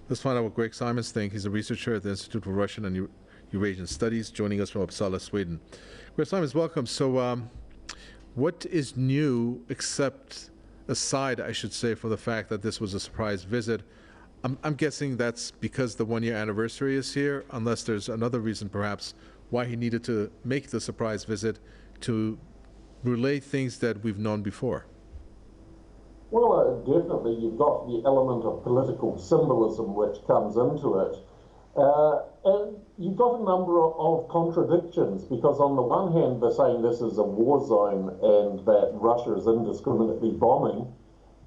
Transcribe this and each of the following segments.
Let's find out what Greg Simons thinks. He's a researcher at the Institute for Russian and Eurasian Studies, joining us from Uppsala, Sweden. Greg Simons, welcome. So, what is new, aside, I should say, from the fact that this was a surprise visit? I'm guessing that's because the one-year anniversary is here, unless there's another reason, perhaps, why he needed to make the surprise visit to relay things that we've known before. Well, definitely you've got the element of political symbolism which comes into it. And you've got a number of contradictions, because on the one hand they're saying this is a war zone and that Russia is indiscriminately bombing,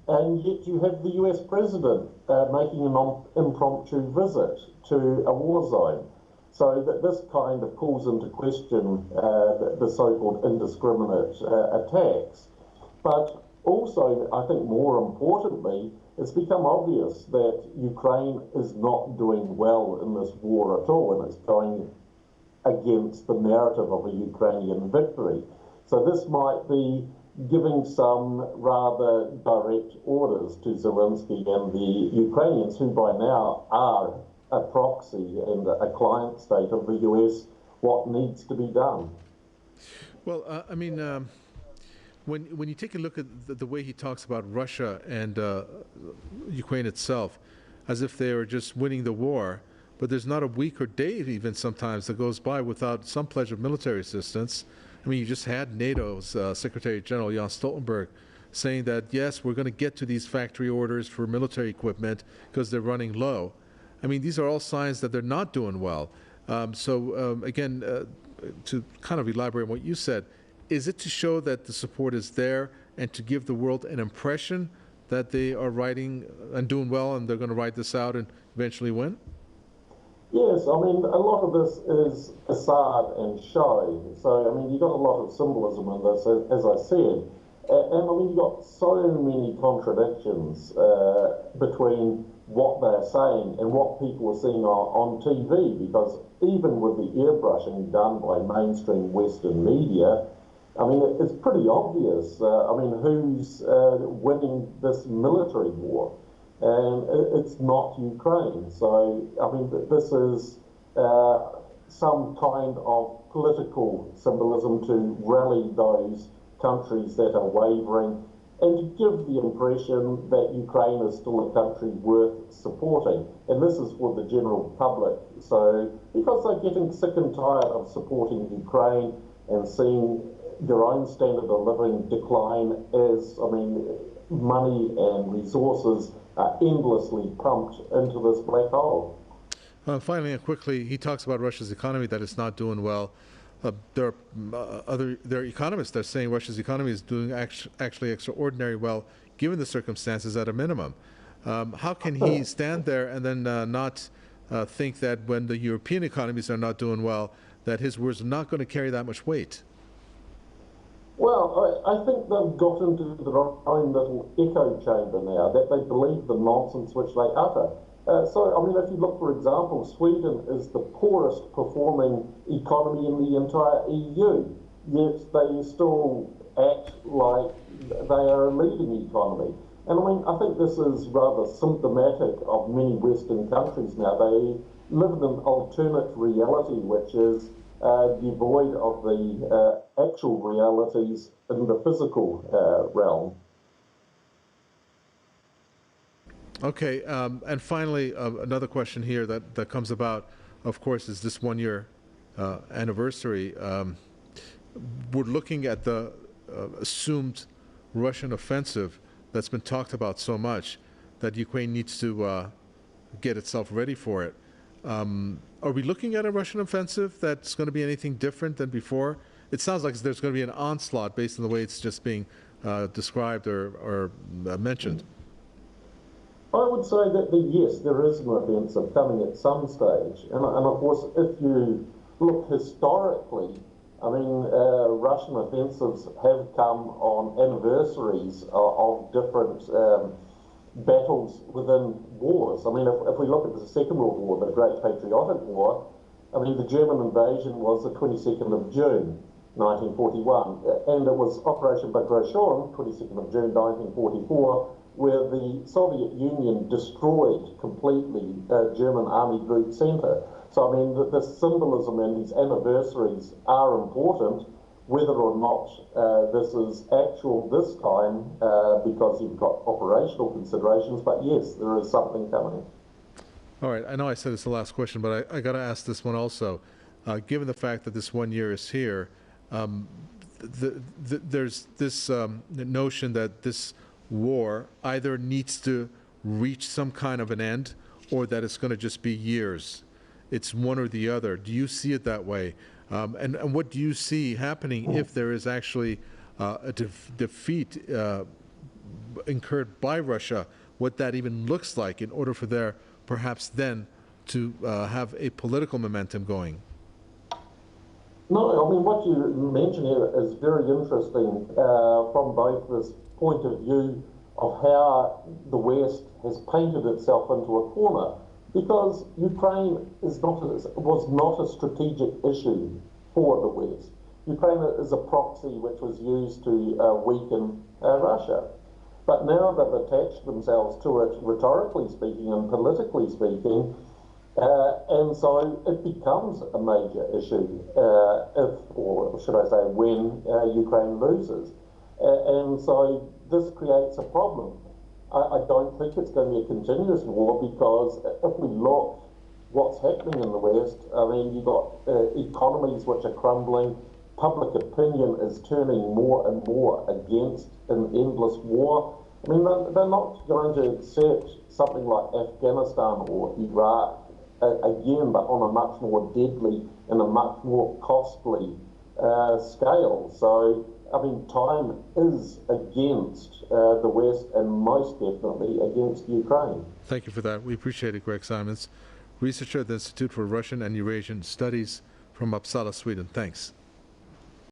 and yet you have the US president making an impromptu visit to a war zone. So that this kind of calls into question the so-called indiscriminate attacks. But also, I think more importantly, it's become obvious that Ukraine is not doing well in this war at all, and it's going against the narrative of a Ukrainian victory. So this might be giving some rather direct orders to Zelensky and the Ukrainians, who by now are a proxy and a client state of the US, what needs to be done. Well, when you take a look at the way he talks about Russia and Ukraine itself, as if they are just winning the war, but there's not a week or day even sometimes that goes by without some pledge of military assistance. I mean, you just had NATO's Secretary General Jens Stoltenberg saying that, yes, we're going to get to these factory orders for military equipment because they're running low. I mean, these are all signs that they're not doing well. Again, to kind of elaborate on what you said, is it to show that the support is there and to give the world an impression that they are riding and doing well and they're going to ride this out and eventually win? Yes, I mean, a lot of this is facade and show. So, I mean, you've got a lot of symbolism in this, as I said. And I mean, you've got so many contradictions between what they're saying and what people are seeing on TV, because even with the airbrushing done by mainstream Western media, I mean, it's pretty obvious, who's winning this military war, and it's not Ukraine. So, I mean, this is some kind of political symbolism to rally those countries that are wavering and to give the impression that Ukraine is still a country worth supporting. And this is for the general public. So, because they're getting sick and tired of supporting Ukraine and seeing their own standard of living decline as, money and resources are endlessly pumped into this black hole. Finally and quickly, he talks about Russia's economy, that it's not doing well. There are economists that are saying Russia's economy is doing actually extraordinarily well, given the circumstances at a minimum. How can he stand there and then not think that when the European economies are not doing well, that his words are not going to carry that much weight? Well, I think they've got into their own little echo chamber now, that they believe the nonsense which they utter. If you look, for example, Sweden is the poorest performing economy in the entire EU, yet they still act like they are a leading economy. And I think this is rather symptomatic of many Western countries now. They live in an alternate reality, which is devoid of the actual realities in the physical realm. Okay, and finally, another question here that comes about, of course, is this one-year anniversary. We're looking at the assumed Russian offensive that's been talked about so much, that Ukraine needs to get itself ready for it. Are we looking at a Russian offensive that's going to be anything different than before? It sounds like there's going to be an onslaught based on the way it's just being described or mentioned. I would say that yes, there is an offensive coming at some stage. And of course, if you look historically, Russian offensives have come on anniversaries of different battles within wars. If we look at the Second World War, the Great Patriotic War, the German invasion was the 22nd of June, 1941, and it was Operation Bagration, 22nd of June, 1944, where the Soviet Union destroyed completely German Army Group Centre. So I mean, the symbolism and these anniversaries are important, whether or not this is actual this time because you've got operational considerations, but yes, there is something coming. All right, I know I said it's the last question, but I got to ask this one also. Given the fact that this 1 year is here, there's this notion that this war either needs to reach some kind of an end or that it's going to just be years. It's one or the other. Do you see it that way? And what do you see happening if there is actually a defeat incurred by Russia, what that even looks like in order for there perhaps then to have a political momentum going? No, I mean, what you mention here is very interesting from both this point of view of how the West has painted itself into a corner, because Ukraine was not a strategic issue for the West. Ukraine is a proxy which was used to weaken Russia. But now they've attached themselves to it, rhetorically speaking and politically speaking, and so it becomes a major issue if, or should I say, when Ukraine loses. And so this creates a problem. I don't think it's going to be a continuous war, because if we look what's happening in the West, I mean, you've got economies which are crumbling, public opinion is turning more and more against an endless war. I mean, they're not going to accept something like Afghanistan or Iraq again, but on a much more deadly and a much more costly scale. So, I mean, time is against the West, and most definitely against Ukraine. Thank you for that. We appreciate it, Greg Simons, researcher at the Institute for Russian and Eurasian Studies from Uppsala, Sweden. Thanks.